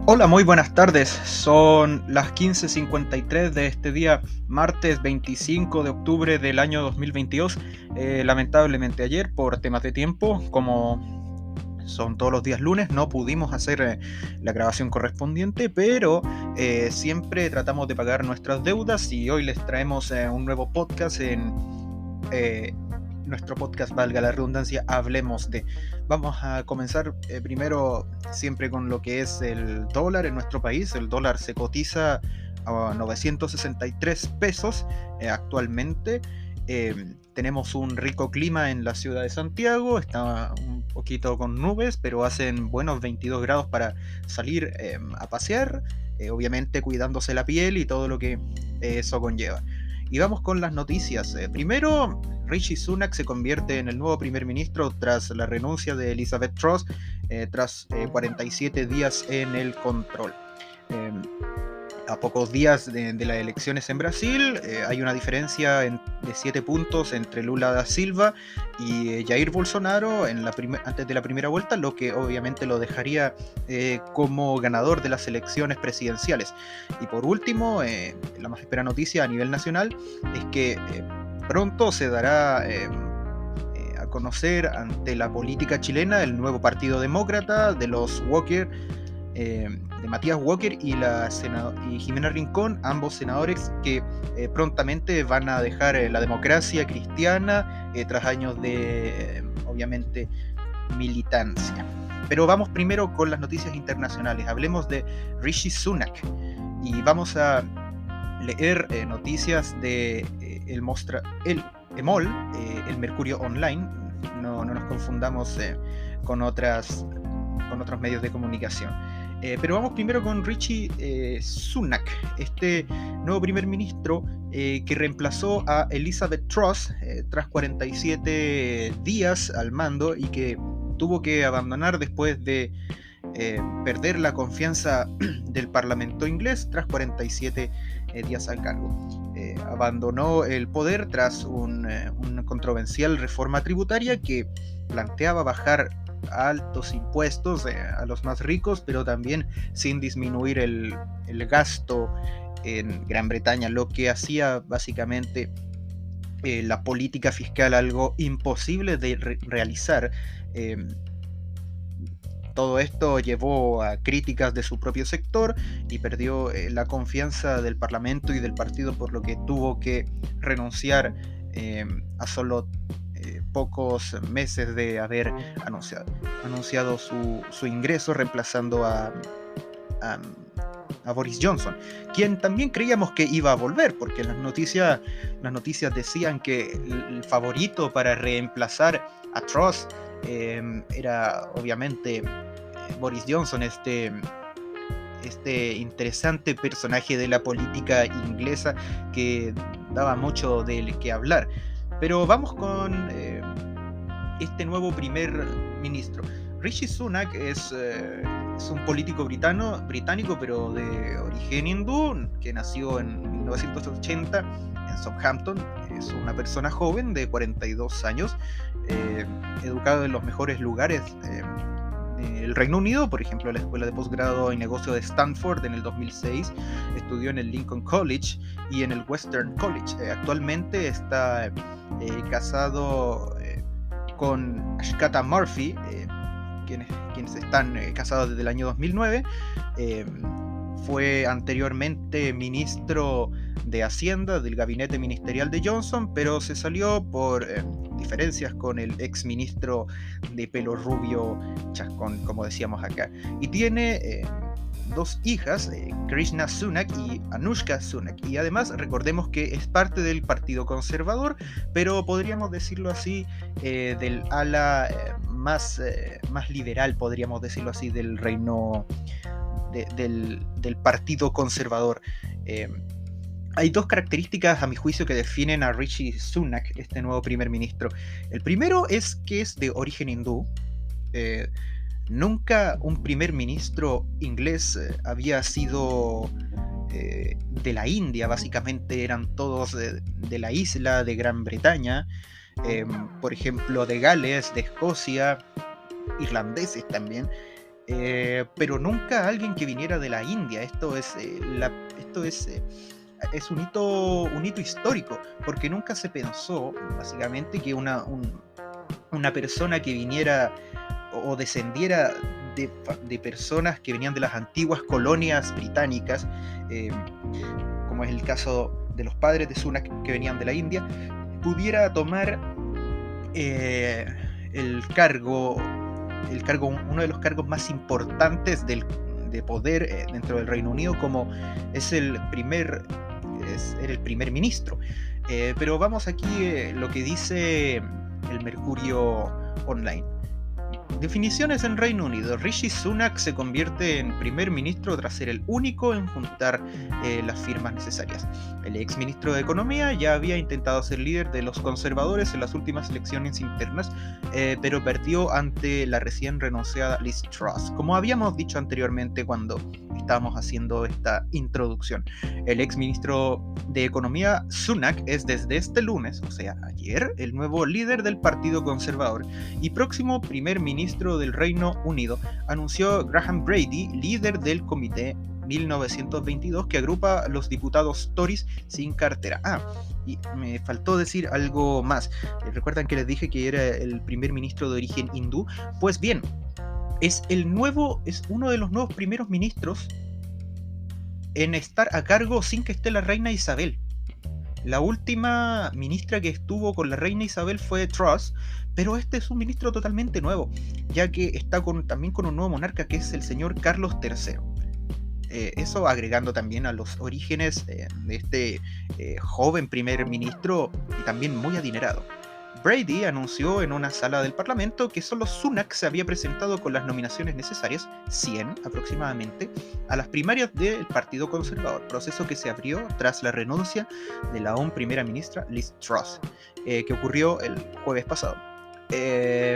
Hola, muy buenas tardes. Son las 15:53 de este día, martes 25 de octubre del año 2022. Lamentablemente ayer, por temas de tiempo, como son todos los días lunes, no pudimos hacer la grabación correspondiente, pero siempre tratamos de pagar nuestras deudas y hoy les traemos un nuevo podcast en eh, nuestro podcast, valga la redundancia, hablemos de. Vamos a comenzar primero siempre con lo que es el dólar en nuestro país. El dólar se cotiza a 963 pesos actualmente. Tenemos un rico clima en la ciudad de Santiago, está un poquito con nubes, pero hacen buenos 22 grados para salir a pasear, obviamente cuidándose la piel y todo lo que eso conlleva. Y vamos con las noticias. Primero, Rishi Sunak se convierte en el nuevo primer ministro tras la renuncia de Elizabeth Truss, tras 47 días en el control. Eh, a pocos días de las elecciones en Brasil, hay una diferencia de 7 puntos entre Lula da Silva y Jair Bolsonaro antes de la primera vuelta, lo que obviamente lo dejaría como ganador de las elecciones presidenciales. Y por último, la más esperada noticia a nivel nacional es que pronto se dará a conocer ante la política chilena el nuevo Partido Demócrata de los Walker, de Matías Walker y Jimena Rincón, ambos senadores que prontamente van a dejar la democracia cristiana tras años de, obviamente, militancia. Pero vamos primero con las noticias internacionales. Hablemos de Rishi Sunak y vamos a leer noticias de el EMOL, el Mercurio Online. No nos confundamos con otros medios de comunicación. Pero vamos primero con Rishi Sunak, este nuevo primer ministro que reemplazó a Elizabeth Truss tras 47 días al mando y que tuvo que abandonar después de perder la confianza del Parlamento inglés tras 47 días al cargo. Abandonó el poder tras una controversial reforma tributaria que planteaba bajar altos impuestos a los más ricos, pero también sin disminuir el gasto en Gran Bretaña, lo que hacía básicamente la política fiscal algo imposible de realizar. Todo esto llevó a críticas de su propio sector y perdió la confianza del Parlamento y del partido, por lo que tuvo que renunciar a solo pocos meses de haber anunciado su ingreso, reemplazando a Boris Johnson, quien también creíamos que iba a volver, porque las noticias decían que el favorito para reemplazar a Truss era obviamente Boris Johnson, este interesante personaje de la política inglesa que daba mucho de qué hablar. Pero vamos con este nuevo primer ministro. Rishi Sunak es un político británico, pero de origen hindú, que nació en 1980 en Southampton. Es una persona joven de 42 años, educado en los mejores lugares del Reino Unido, por ejemplo, la Escuela de Posgrado y Negocio de Stanford en el 2006, estudió en el Lincoln College y en el Western College. Actualmente está casado con Ashkata Murphy, quienes están casados desde el año 2009. Fue anteriormente ministro de Hacienda del gabinete ministerial de Johnson, pero se salió por diferencias con el ex ministro de pelo rubio chascón, como decíamos acá. Y tiene dos hijas, Krishna Sunak y Anushka Sunak. Y además recordemos que es parte del Partido Conservador, pero podríamos decirlo así, del ala más liberal, podríamos decirlo así, del reino del Partido Conservador. Hay dos características, a mi juicio, que definen a Rishi Sunak, este nuevo primer ministro. El primero es que es de origen hindú. Nunca un primer ministro inglés había sido de la India, básicamente eran todos de la isla de Gran Bretaña, por ejemplo de Gales, de Escocia, irlandeses también. pero nunca alguien que viniera de la India. Esto es un hito histórico, porque nunca se pensó, básicamente, que una persona que viniera o descendiera de personas que venían de las antiguas colonias británicas, como es el caso de los padres de Sunak que venían de la India, pudiera tomar el cargo, uno de los cargos más importantes de poder dentro del Reino Unido, como es el primer ministro. Pero vamos aquí lo que dice el Mercurio Online. Definiciones en Reino Unido. Rishi Sunak se convierte en primer ministro tras ser el único en juntar las firmas necesarias. El ex ministro de Economía ya había intentado ser líder de los conservadores en las últimas elecciones internas, pero perdió ante la recién renunciada Liz Truss. Como habíamos dicho anteriormente cuando estábamos haciendo esta introducción, el ex ministro de Economía Sunak es desde este lunes, o sea ayer, el nuevo líder del Partido Conservador y próximo primer ministro del Reino Unido, anunció Graham Brady, líder del Comité 1922, que agrupa a los diputados Tories sin cartera. Y me faltó decir algo más. ¿Recuerdan que les dije que era el primer ministro de origen hindú? Pues bien, es uno de los nuevos primeros ministros en estar a cargo sin que esté la reina Isabel. La última ministra que estuvo con la reina Isabel fue Truss, pero este es un ministro totalmente nuevo, ya que está también con un nuevo monarca, que es el señor Carlos III. Eso agregando también a los orígenes de este joven primer ministro y también muy adinerado. Brady anunció en una sala del Parlamento que solo Sunak se había presentado con las nominaciones necesarias, 100 aproximadamente, a las primarias del Partido Conservador, proceso que se abrió tras la renuncia de la aún primera ministra Liz Truss, que ocurrió el jueves pasado.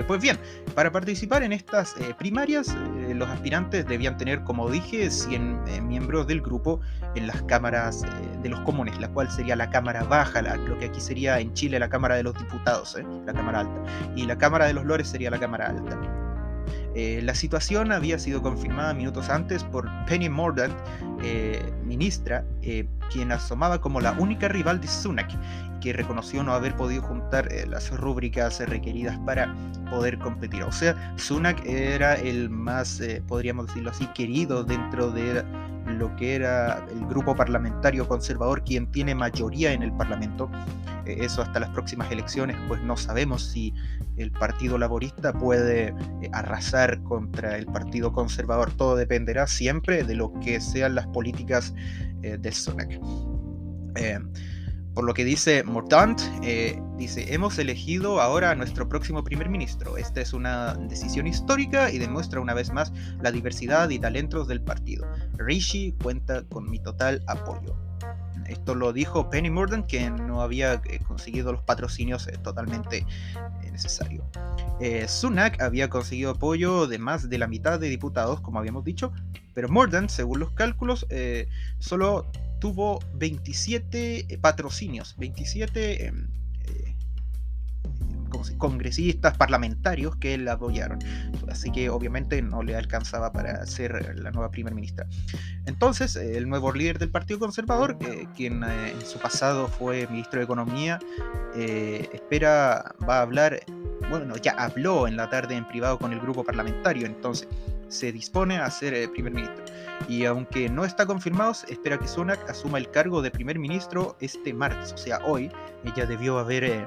Pues bien, para participar en estas primarias, los aspirantes debían tener, como dije, 100 miembros del grupo en las cámaras de los comunes, la cual sería la cámara baja, lo que aquí sería en Chile la Cámara de los Diputados, la cámara alta, y la Cámara de los Lores sería la cámara alta. La situación había sido confirmada minutos antes por Penny Mordaunt, ministra, quien asomaba como la única rival de Sunak, que reconoció no haber podido juntar las rúbricas requeridas para poder competir. O sea, Sunak era el más, podríamos decirlo así, querido dentro de lo que era el grupo parlamentario conservador, quien tiene mayoría en el Parlamento. Eso hasta las próximas elecciones, pues no sabemos si el Partido Laborista puede arrasar contra el Partido Conservador. Todo dependerá siempre de lo que sean las políticas de Sunak. Por lo que dice Mordaunt, dice: hemos elegido ahora a nuestro próximo primer ministro. Esta es una decisión histórica y demuestra una vez más la diversidad y talentos del partido. Rishi cuenta con mi total apoyo. Esto lo dijo Penny Mordaunt, que no había conseguido los patrocinios totalmente necesarios. Sunak había conseguido apoyo de más de la mitad de diputados, como habíamos dicho, pero Mordaunt, según los cálculos, solo tuvo 27 patrocinios, 27 congresistas parlamentarios que la apoyaron, así que obviamente no le alcanzaba para ser la nueva primera ministra. Entonces el nuevo líder del Partido Conservador, quien en su pasado fue ministro de Economía, va a hablar, bueno, ya habló en la tarde en privado con el grupo parlamentario, entonces se dispone a ser primer ministro. Y aunque no está confirmado, espera que Sunak asuma el cargo de primer ministro este martes, o sea, hoy. Ella debió haber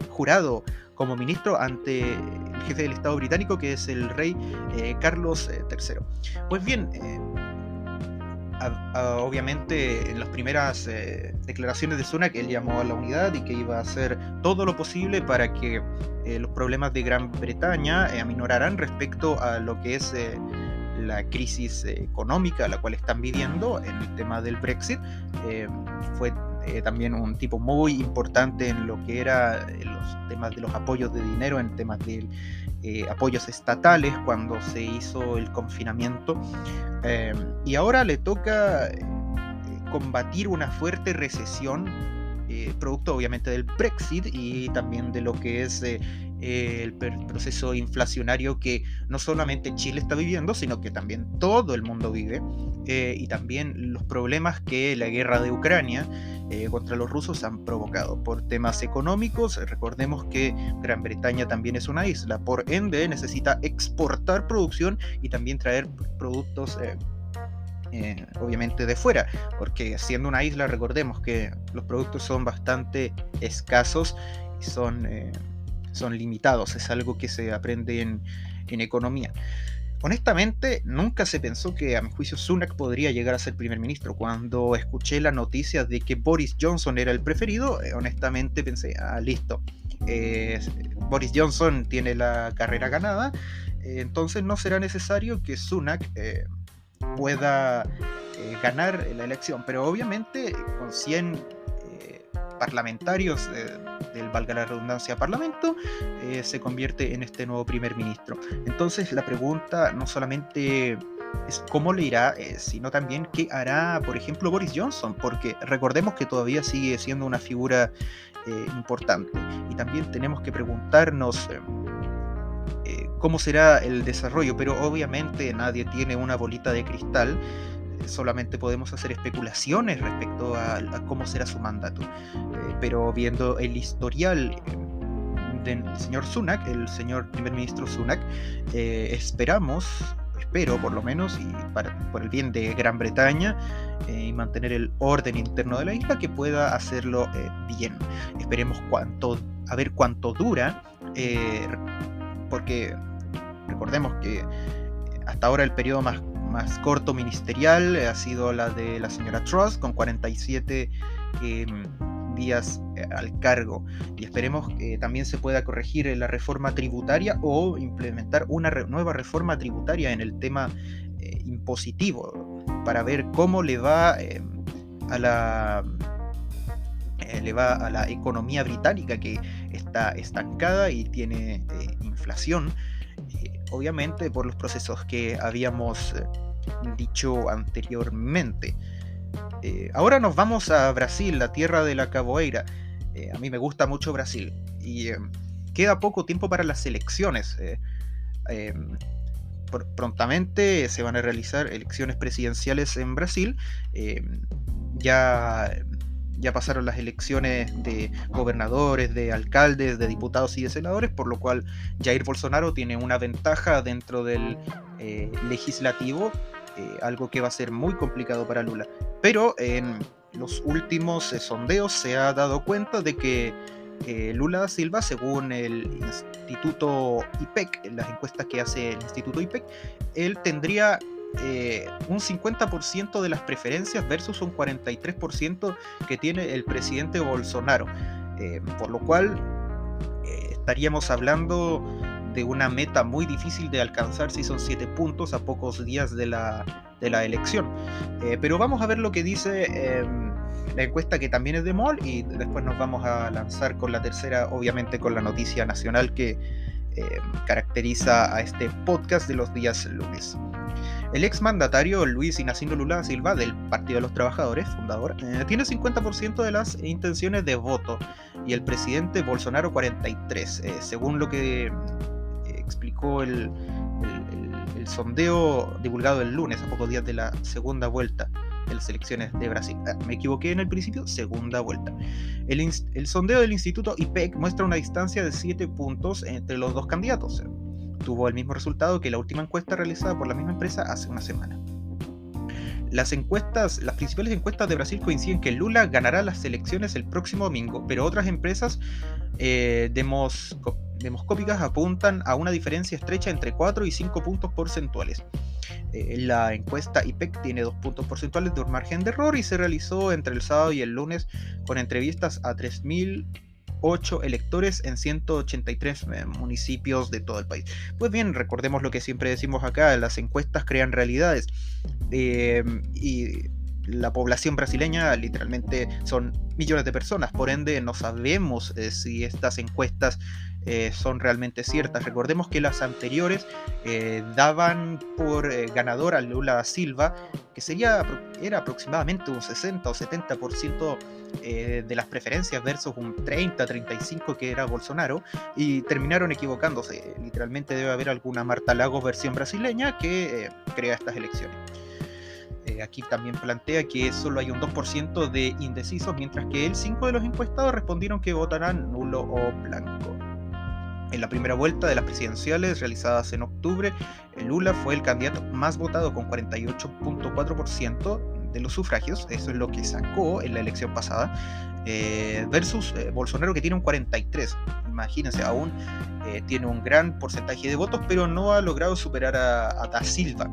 jurado como ministro ante el jefe del Estado británico, que es el rey Carlos III. Pues bien, obviamente en las primeras declaraciones de Sunak, él llamó a la unidad y que iba a hacer todo lo posible para que los problemas de Gran Bretaña aminoraran respecto a lo que es la crisis económica a la cual están viviendo en el tema del Brexit. Fue también un tipo muy importante en lo que era los temas de los apoyos de dinero, en temas de apoyos estatales cuando se hizo el confinamiento, y ahora le toca combatir una fuerte recesión, producto obviamente del Brexit y también de lo que es el proceso inflacionario que no solamente Chile está viviendo, sino que también todo el mundo vive, y también los problemas que la guerra de Ucrania contra los rusos han provocado por temas económicos. Recordemos que Gran Bretaña también es una isla, por ende necesita exportar producción y también traer productos obviamente de fuera, porque siendo una isla, recordemos que los productos son bastante escasos y son limitados. Es algo que se aprende en economía. Honestamente, nunca se pensó que, a mi juicio, Sunak podría llegar a ser primer ministro. Cuando escuché la noticia de que Boris Johnson era el preferido, honestamente pensé, listo, Boris Johnson tiene la carrera ganada, entonces no será necesario que Sunak pueda ganar la elección. Pero obviamente con 100 parlamentarios del, valga la redundancia, parlamento, se convierte en este nuevo primer ministro. Entonces la pregunta no solamente es cómo le irá, sino también qué hará, por ejemplo, Boris Johnson, porque recordemos que todavía sigue siendo una figura importante, y también tenemos que preguntarnos cómo será el desarrollo, pero obviamente nadie tiene una bolita de cristal. Solamente podemos hacer especulaciones respecto a cómo será su mandato, pero viendo el historial del señor Sunak, el señor primer ministro Sunak, espero por lo menos, y por el bien de Gran Bretaña y mantener el orden interno de la isla, que pueda hacerlo bien. Esperemos a ver cuánto dura, porque recordemos que hasta ahora el periodo más corto ministerial ha sido la de la señora Truss, con 47 días al cargo, y esperemos que también se pueda corregir la reforma tributaria o implementar una nueva reforma tributaria en el tema impositivo, para ver cómo le va a la economía británica, que está estancada y tiene inflación, obviamente por los procesos que habíamos dicho anteriormente. Ahora nos vamos a Brasil, la tierra de la capoeira. A mí me gusta mucho Brasil, y queda poco tiempo para las elecciones. Prontamente se van a realizar elecciones presidenciales en Brasil. Ya pasaron las elecciones de gobernadores, de alcaldes, de diputados y de senadores, por lo cual Jair Bolsonaro tiene una ventaja dentro del legislativo, algo que va a ser muy complicado para Lula. Pero en los últimos sondeos se ha dado cuenta de que Lula da Silva, según el Instituto IPEC, en las encuestas que hace el Instituto IPEC, él tendría un 50% de las preferencias versus un 43% que tiene el presidente Bolsonaro, por lo cual estaríamos hablando de una meta muy difícil de alcanzar, si son 7 puntos a pocos días de la elección. Pero vamos a ver lo que dice la encuesta, que también es de MOL, y después nos vamos a lanzar con la tercera, obviamente con la noticia nacional que caracteriza a este podcast de los días lunes. El exmandatario Luis Inacio Lula da Silva, del Partido de los Trabajadores, fundador, tiene 50% de las intenciones de voto, y el presidente Bolsonaro 43%, según lo que explicó el sondeo divulgado el lunes, a pocos días de la segunda vuelta de las elecciones de Brasil. Me equivoqué en el principio, segunda vuelta. El sondeo del Instituto IPEC muestra una distancia de 7 puntos entre los dos candidatos. Tuvo el mismo resultado que la última encuesta realizada por la misma empresa hace una semana. Las principales encuestas de Brasil coinciden que Lula ganará las elecciones el próximo domingo, pero otras empresas demoscópicas apuntan a una diferencia estrecha entre 4 y 5 puntos porcentuales. La encuesta IPEC tiene 2 puntos porcentuales de margen de error, y se realizó entre el sábado y el lunes con entrevistas a 3.008 electores en 183 municipios de todo el país. Pues bien, recordemos lo que siempre decimos acá: las encuestas crean realidades, y la población brasileña literalmente son millones de personas, por ende no sabemos si estas encuestas son realmente ciertas. Recordemos que las anteriores daban por ganador a Lula da Silva, que era aproximadamente un 60 o 70% de las preferencias versus un 30-35% que era Bolsonaro, y terminaron equivocándose. Literalmente debe haber alguna Marta Lagos versión brasileña que crea estas elecciones. Aquí también plantea que solo hay un 2% de indecisos, mientras que el 5% de los encuestados respondieron que votarán nulo o blanco. En la primera vuelta de las presidenciales realizadas en octubre, Lula fue el candidato más votado con 48.4% de los sufragios, eso es lo que sacó en la elección pasada, versus Bolsonaro, que tiene un 43%. Imagínense, aún tiene un gran porcentaje de votos, pero no ha logrado superar a Da Silva.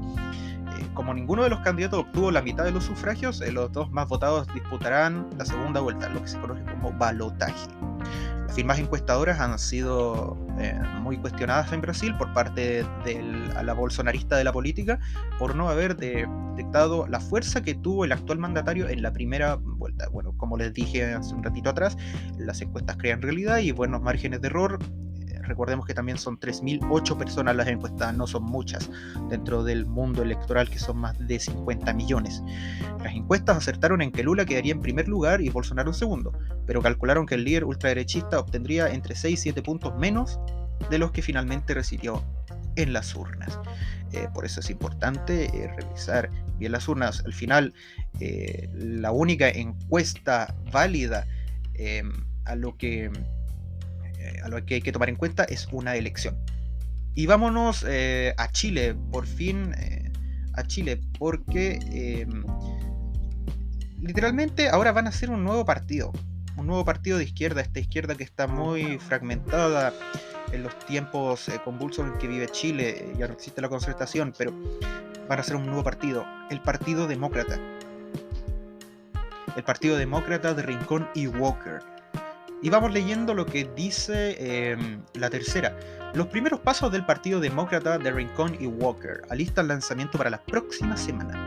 Como ninguno de los candidatos obtuvo la mitad de los sufragios, los dos más votados disputarán la segunda vuelta, lo que se conoce como balotaje. Las firmas encuestadoras han sido muy cuestionadas en Brasil por parte de la bolsonarista de la política por no haber detectado la fuerza que tuvo el actual mandatario en la primera vuelta. Bueno, como les dije hace un ratito atrás, las encuestas crean realidad y buenos márgenes de error. Recordemos que también son 3.008 personas las encuestadas, no son muchas dentro del mundo electoral, que son más de 50 millones. Las encuestas acertaron en que Lula quedaría en primer lugar y Bolsonaro en segundo, pero calcularon que el líder ultraderechista obtendría entre 6 y 7 puntos menos de los que finalmente recibió en las urnas. Por eso es importante revisar bien las urnas. Al final, la única encuesta válida a lo que hay que tomar en cuenta es una elección. Y vámonos a Chile, por fin a Chile, porque literalmente ahora van a hacer un nuevo partido de izquierda, esta izquierda que está muy fragmentada en los tiempos convulsos en que vive Chile. Ya no existe la concertación, pero van a hacer un nuevo partido, el Partido Demócrata de Rincón y Walker. Y vamos leyendo lo que dice la tercera. Los primeros pasos del Partido Demócrata de Rincón y Walker alistan lanzamiento para la próxima semana.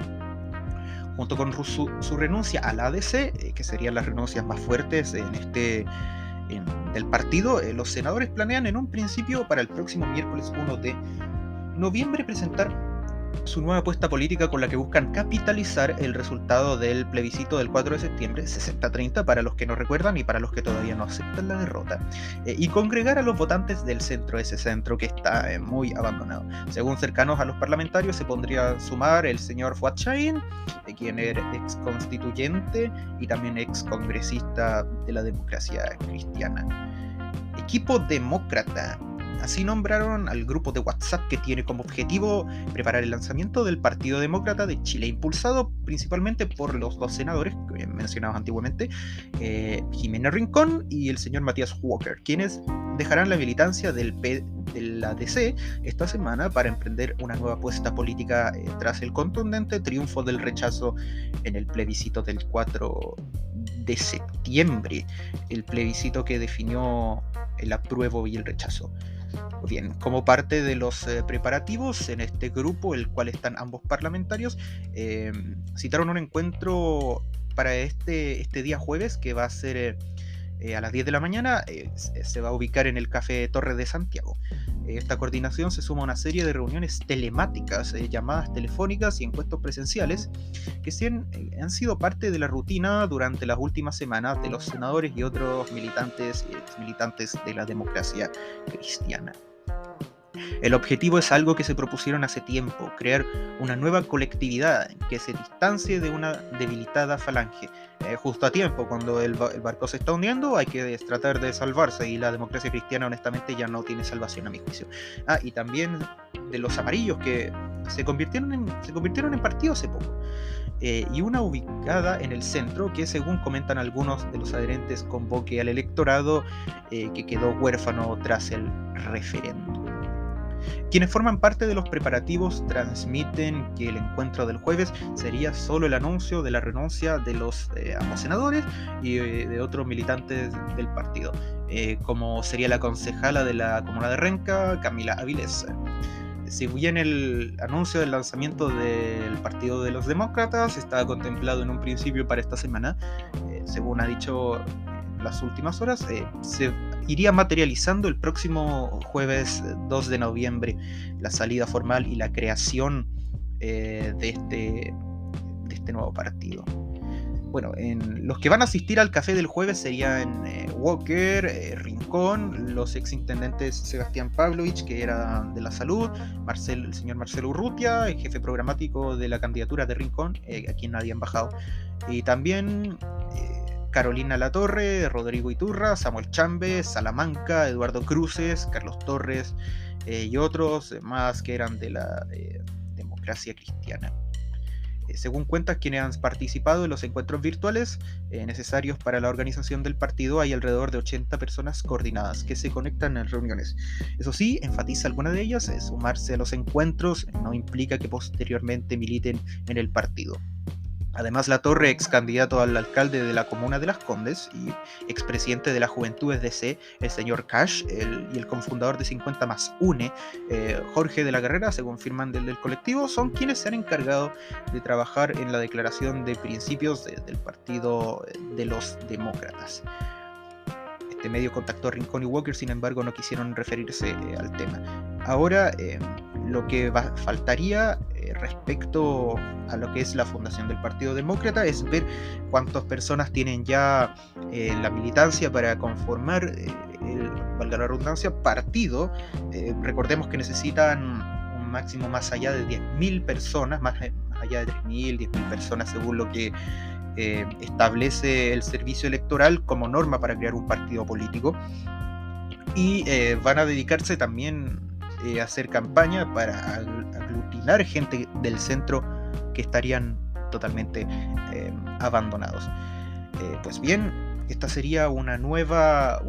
Junto con su renuncia a la ADC, que serían las renuncias más fuertes del partido, los senadores planean en un principio para el próximo miércoles 1 de noviembre presentar su nueva apuesta política con la que buscan capitalizar el resultado del plebiscito del 4 de septiembre, 60-30 para los que no recuerdan y para los que todavía no aceptan la derrota, y congregar a los votantes del centro, ese centro que está muy abandonado. Según cercanos a los parlamentarios, se podría sumar el señor Fuad Chahín, quien era ex constituyente y también ex congresista de la democracia cristiana. Equipo Demócrata. Así nombraron al grupo de WhatsApp que tiene como objetivo preparar el lanzamiento del Partido Demócrata de Chile, impulsado principalmente por los dos senadores mencionados antiguamente, Jimena Rincón y el señor Matías Walker, quienes dejarán la militancia del ADC esta semana para emprender una nueva apuesta política tras el contundente triunfo del rechazo en el plebiscito del 4 de septiembre, el plebiscito que definió el apruebo y el rechazo. Bien, como parte de los preparativos en este grupo, el cual están ambos parlamentarios, citaron un encuentro para este día jueves, que va a ser a las 10 de la mañana, se va a ubicar en el Café Torre de Santiago. Esta coordinación se suma a una serie de reuniones telemáticas, llamadas telefónicas y encuentros presenciales que han sido parte de la rutina durante las últimas semanas de los senadores y otros militantes y exmilitantes de la democracia cristiana. El objetivo es algo que se propusieron hace tiempo: crear una nueva colectividad que se distancie de una debilitada falange. Justo a tiempo, cuando el barco se está hundiendo, hay que tratar de salvarse, y la democracia cristiana honestamente ya no tiene salvación a mi juicio. Y también de los amarillos, que se convirtieron en partido hace poco. Y una ubicada en el centro, que según comentan algunos de los adherentes convoque al electorado que quedó huérfano tras el referéndum. Quienes forman parte de los preparativos transmiten que el encuentro del jueves sería solo el anuncio de la renuncia de los ambos senadores y de otros militantes del partido, como sería la concejala de la comuna de Renca, Camila Avilés. Si bien el anuncio del lanzamiento del Partido de los Demócratas estaba contemplado en un principio para esta semana, según ha dicho en las últimas horas, se iría materializando el próximo jueves 2 de noviembre la salida formal y la creación de este nuevo partido. Bueno, los que van a asistir al café del jueves serían Walker, Rincón, los exintendentes Sebastián Pavlovich, que era de la salud, el señor Marcelo Urrutia, el jefe programático de la candidatura de Rincón, a quien nadie han bajado, y también Carolina Latorre, Rodrigo Iturra, Samuel Chambe, Salamanca, Eduardo Cruces, Carlos Torres y otros más que eran de la democracia cristiana. Según cuentas quienes han participado en los encuentros virtuales necesarios para la organización del partido, hay alrededor de 80 personas coordinadas que se conectan en reuniones. Eso sí, enfatiza alguna de ellas, sumarse a los encuentros no implica que posteriormente militen en el partido. Además, Latorre, ex candidato al alcalde de la comuna de Las Condes y expresidente de la Juventudes DC, el señor Cash, y el cofundador de 50 más UNE, Jorge de la Carrera, según firman del colectivo, son quienes se han encargado de trabajar en la declaración de principios del Partido de los Demócratas. Este medio contactó a Rincón y Walker, sin embargo no quisieron referirse al tema. Ahora, lo que faltaría respecto a lo que es la fundación del Partido Demócrata es ver cuántas personas tienen ya la militancia para conformar valga la redundancia, partido. Recordemos que necesitan un máximo más allá de 10.000 personas, más allá de 3.000, 10.000 personas según lo que establece el servicio electoral como norma para crear un partido político, y van a dedicarse también a hacer campaña para aglutinar gente del centro que estarían totalmente abandonados. Pues bien, esta sería una nueva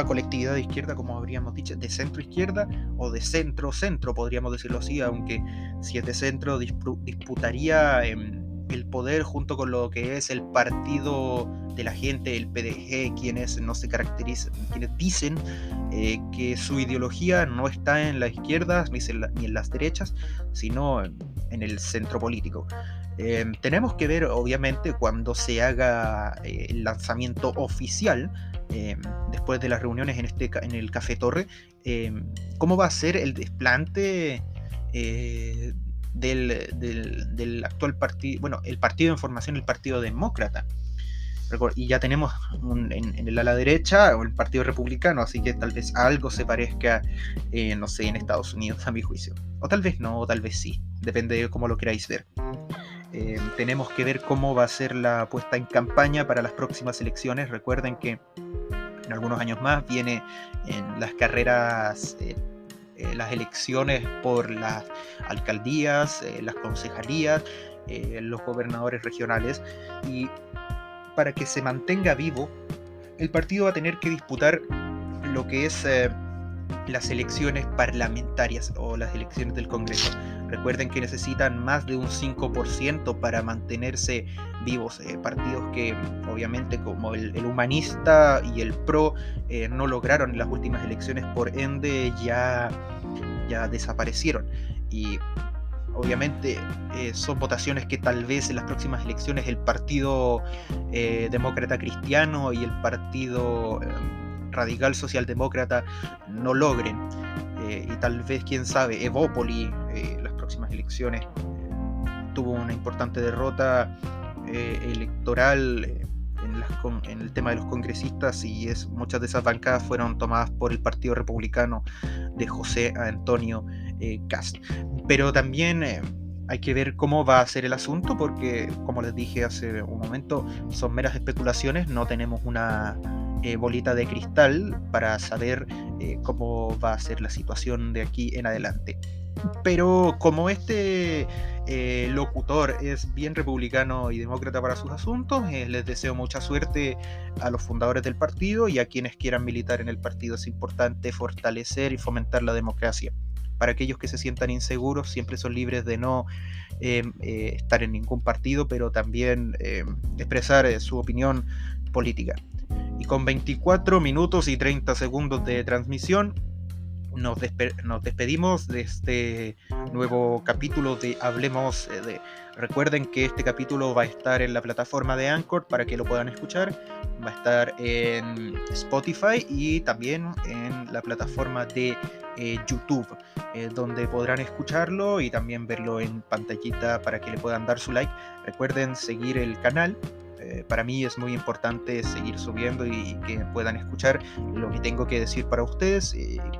colectividad de izquierda, como habríamos dicho, de centro izquierda o de centro podríamos decirlo así, aunque si es de centro disputaría el poder junto con lo que es el Partido de la Gente, el PDG, quienes no se caracterizan, quienes dicen que su ideología no está en las izquierdas ni en las derechas, sino en el centro político. Tenemos que ver, obviamente, cuando se haga el lanzamiento oficial, después de las reuniones en el Café Torre, cómo va a ser el desplante del actual partido, bueno, el partido en formación, el Partido Demócrata. Y ya tenemos en el ala derecha el Partido Republicano, así que tal vez algo se parezca, no sé, en Estados Unidos, a mi juicio. O tal vez no, o tal vez sí, depende de cómo lo queráis ver. Tenemos que ver cómo va a ser la puesta en campaña para las próximas elecciones. Recuerden que en algunos años más viene en las carreras, las elecciones por las alcaldías, las concejalías, los gobernadores regionales, y para que se mantenga vivo, el partido va a tener que disputar lo que es las elecciones parlamentarias o las elecciones del Congreso. Recuerden que necesitan más de un 5% para mantenerse vivos. Partidos que obviamente como el Humanista y el PRO no lograron en las últimas elecciones, por ende ya desaparecieron. Y obviamente son votaciones que tal vez en las próximas elecciones el Partido Demócrata Cristiano y el Partido Radical Socialdemócrata no logren. Y tal vez, quién sabe, Evópoli, las próximas elecciones, tuvo una importante derrota electoral en el tema de los congresistas, y muchas de esas bancadas fueron tomadas por el Partido Republicano de José Antonio Kast. Pero también hay que ver cómo va a ser el asunto, porque como les dije hace un momento, son meras especulaciones, no tenemos una bolita de cristal para saber cómo va a ser la situación de aquí en adelante. Pero como este locutor es bien republicano y demócrata para sus asuntos, les deseo mucha suerte a los fundadores del partido y a quienes quieran militar en el partido. Es importante fortalecer y fomentar la democracia. Para aquellos que se sientan inseguros, siempre son libres de no estar en ningún partido, pero también expresar su opinión política. Y con 24 minutos y 30 segundos de transmisión, nos despedimos de este nuevo capítulo de Hablemos de... Recuerden que este capítulo va a estar en la plataforma de Anchor para que lo puedan escuchar. Va a estar en Spotify y también en la plataforma de YouTube, donde podrán escucharlo y también verlo en pantallita para que le puedan dar su like. Recuerden seguir el canal. Para mí es muy importante seguir subiendo y que puedan escuchar lo que tengo que decir para ustedes,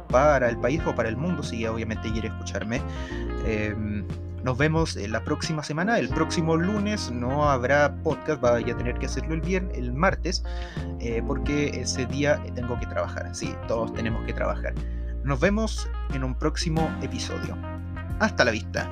para el país o para el mundo, si obviamente quiere escucharme. Nos vemos la próxima semana. El próximo lunes no habrá podcast, voy a tener que hacerlo el martes, porque ese día tengo que trabajar. Sí, todos tenemos que trabajar. Nos vemos en un próximo episodio. Hasta la vista.